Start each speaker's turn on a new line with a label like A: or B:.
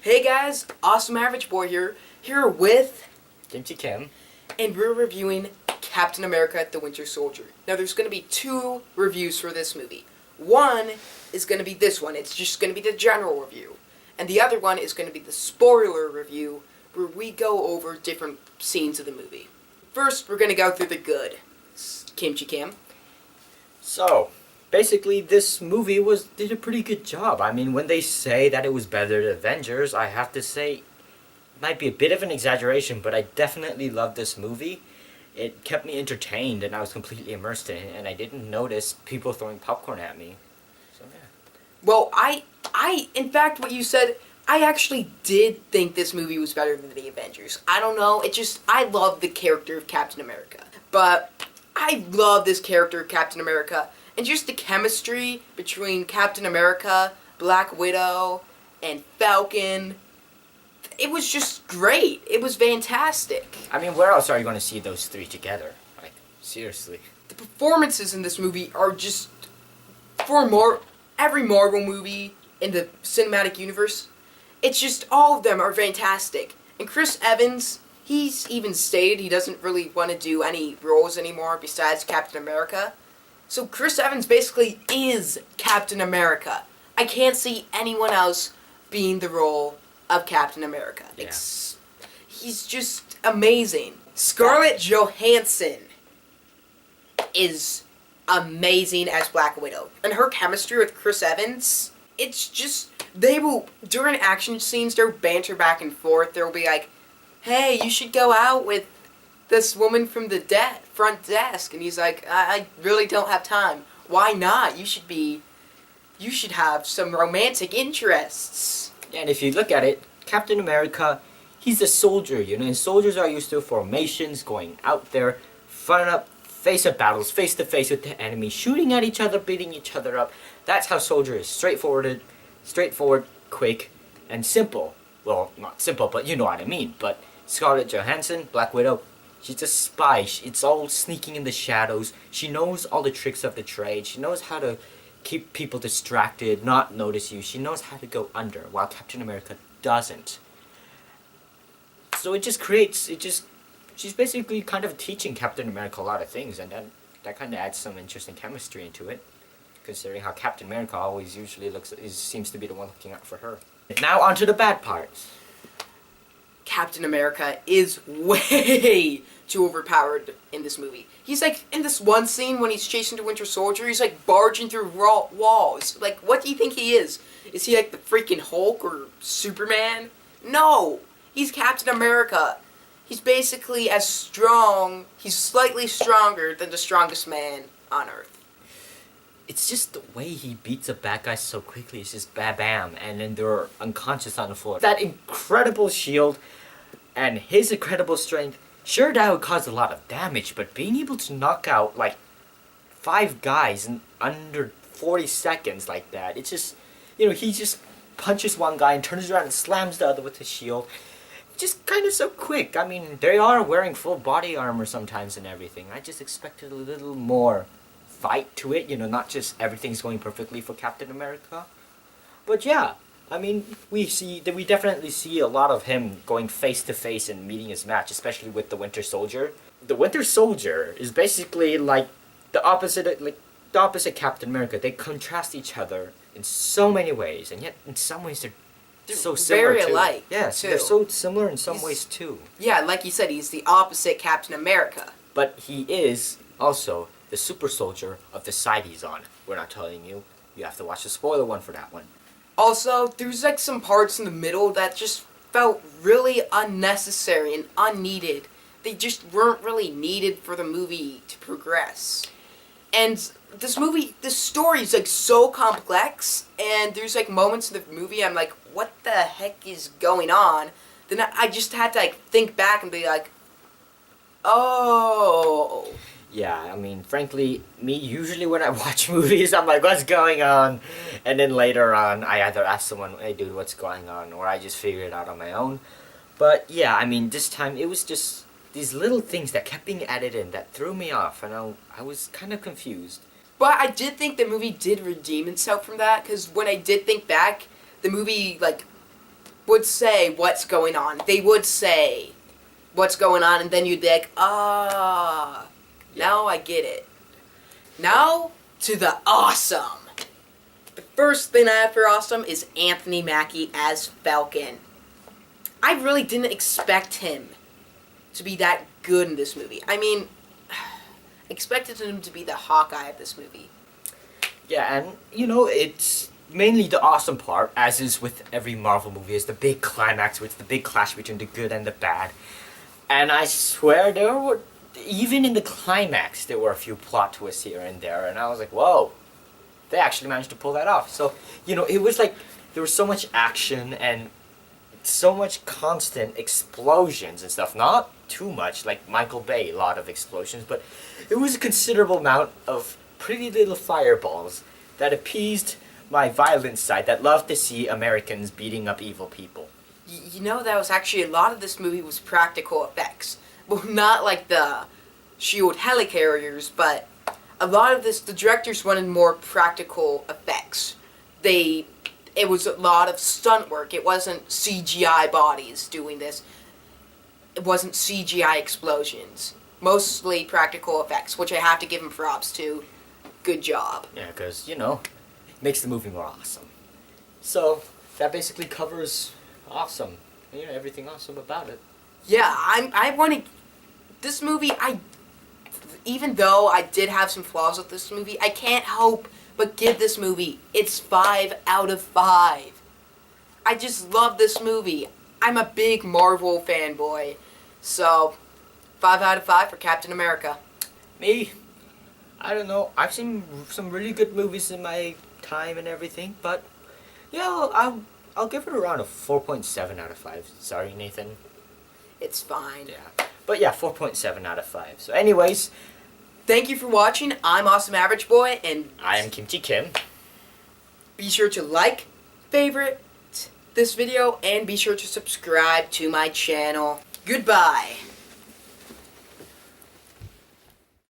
A: Hey guys, AwesomeAverageBoy here with
B: Kimchikim.
A: and we're reviewing Captain America: The Winter Soldier. Now there's going to be two reviews for this movie. One is going to be this one, it's just going to be the general review. And the other one is going to be the spoiler review, where we go over different scenes of the movie. First, we're going to go through the good. Kimchikim.
B: So, basically, this movie did a pretty good job. I mean, when they say that it was better than Avengers, I have to say, it might be a bit of an exaggeration, but I definitely loved this movie. It kept me entertained, and I was completely immersed in it, and I didn't notice people throwing popcorn at me. So, yeah.
A: Well, in fact, what you said, I actually did think this movie was better than the Avengers. I don't know, I love the character of Captain America. But I love this character of Captain America. And just the chemistry between Captain America, Black Widow, and Falcon, it was just great. It was fantastic.
B: I mean, where else are you going to see those three together? Like, seriously.
A: The performances in this movie are just, every Marvel movie in the cinematic universe, it's just all of them are fantastic. And Chris Evans, he's even stated he doesn't really want to do any roles anymore besides Captain America. So Chris Evans basically is Captain America. I can't see anyone else being the role of Captain America.
B: Yeah.
A: He's just amazing. Scarlett Johansson is amazing as Black Widow. And her chemistry with Chris Evans, it's just, during action scenes, they'll banter back and forth. They'll be like, hey, you should go out with this woman from the front desk. And he's like, I really don't have time. Why not? You should have some romantic interests.
B: And if you look at it, Captain America, he's a soldier, you know, and soldiers are used to formations, going out there, face of battles, face to face with the enemy, shooting at each other, beating each other up. That's how soldier is. Straightforward, quick, and simple. Well, not simple, but you know what I mean. But Scarlett Johansson, Black Widow, she's a spy. It's all sneaking in the shadows. She knows all the tricks of the trade. She knows how to keep people distracted, not notice you. She knows how to go under, while Captain America doesn't. So she's basically kind of teaching Captain America a lot of things, and that kind of adds some interesting chemistry into it, considering how Captain America always usually seems to be the one looking out for her. Now on to the bad parts.
A: Captain America is way too overpowered in this movie. He's like, in this one scene when he's chasing the Winter Soldier, he's like barging through walls. Like, what do you think he is? Is he like the freaking Hulk or Superman? No! He's Captain America. He's basically as strong, he's slightly stronger than the strongest man on Earth.
B: It's just the way he beats a bad guy so quickly. It's just bam, and then they're unconscious on the floor. That incredible shield and his incredible strength, sure, that would cause a lot of damage, but being able to knock out like 5 guys in under 40 seconds like that, it's just, you know, he just punches one guy and turns around and slams the other with his shield. Just kind of so quick. I mean, they are wearing full body armor sometimes and everything. I just expected a little more fight to it, you know, not just everything's going perfectly for Captain America. But yeah, I mean, we definitely see a lot of him going face to face and meeting his match, especially with the Winter Soldier. The Winter Soldier is basically like the opposite Captain America. They contrast each other in so many ways, and yet in some ways they're so similar
A: very
B: too.
A: alike.
B: Yes,
A: too.
B: They're so similar in some ways too.
A: Yeah, like you said, he's the opposite Captain America.
B: But he is also the super soldier of the side he's on. We're not telling you. You have to watch the spoiler one for that one.
A: Also, there's like some parts in the middle that just felt really unnecessary and unneeded. They just weren't really needed for the movie to progress. And this story is like so complex, and there's like moments in the movie I'm like, what the heck is going on? Then I just had to like think back and be like, oh.
B: Yeah, I mean, frankly, me, usually when I watch movies, I'm like, what's going on? And then later on, I either ask someone, hey dude, what's going on? Or I just figure it out on my own. But yeah, I mean, this time, it was just these little things that kept being added in that threw me off, and I was kind of confused.
A: But I did think the movie did redeem itself from that, because when I did think back, the movie, like, would say what's going on. They would say what's going on, and then you'd be like, ah, now I get it. Now to the awesome. The first thing I have for awesome is Anthony Mackie as Falcon. I really didn't expect him to be that good in this movie. I mean, I expected him to be the Hawkeye of this movie.
B: Yeah, and you know, it's mainly the awesome part, as is with every Marvel movie, is the big climax, with the big clash between the good and the bad. And I swear there were, even in the climax, there were a few plot twists here and there, and I was like, whoa, they actually managed to pull that off. So, you know, it was like, there was so much action and so much constant explosions and stuff. Not too much, like Michael Bay, a lot of explosions, but it was a considerable amount of pretty little fireballs that appeased my violent side that loved to see Americans beating up evil people.
A: You know, that was actually, a lot of this movie was practical effects. Well, not like the SHIELD helicarriers, but a lot of this, the directors wanted more practical effects. It was a lot of stunt work. It wasn't CGI bodies doing this. It wasn't CGI explosions. Mostly practical effects, which I have to give them props to. Good job.
B: Yeah, because, you know, it makes the movie more awesome. So, that basically covers awesome. You know, everything awesome about it.
A: Yeah, I want to... This movie, even though I did have some flaws with this movie, I can't help but give this movie its 5 out of 5. I just love this movie. I'm a big Marvel fanboy. So, 5 out of 5 for Captain America.
B: Me? I don't know. I've seen some really good movies in my time and everything, but yeah, I'll give it around a 4.7 out of 5. Sorry, Nathan.
A: It's fine.
B: Yeah. But yeah, 4.7 out of 5. So anyways,
A: thank you for watching. I'm AwesomeAverageBoy, and
B: I am kimchikim.
A: be sure to like, favorite this video, and be sure to subscribe to my channel. Goodbye.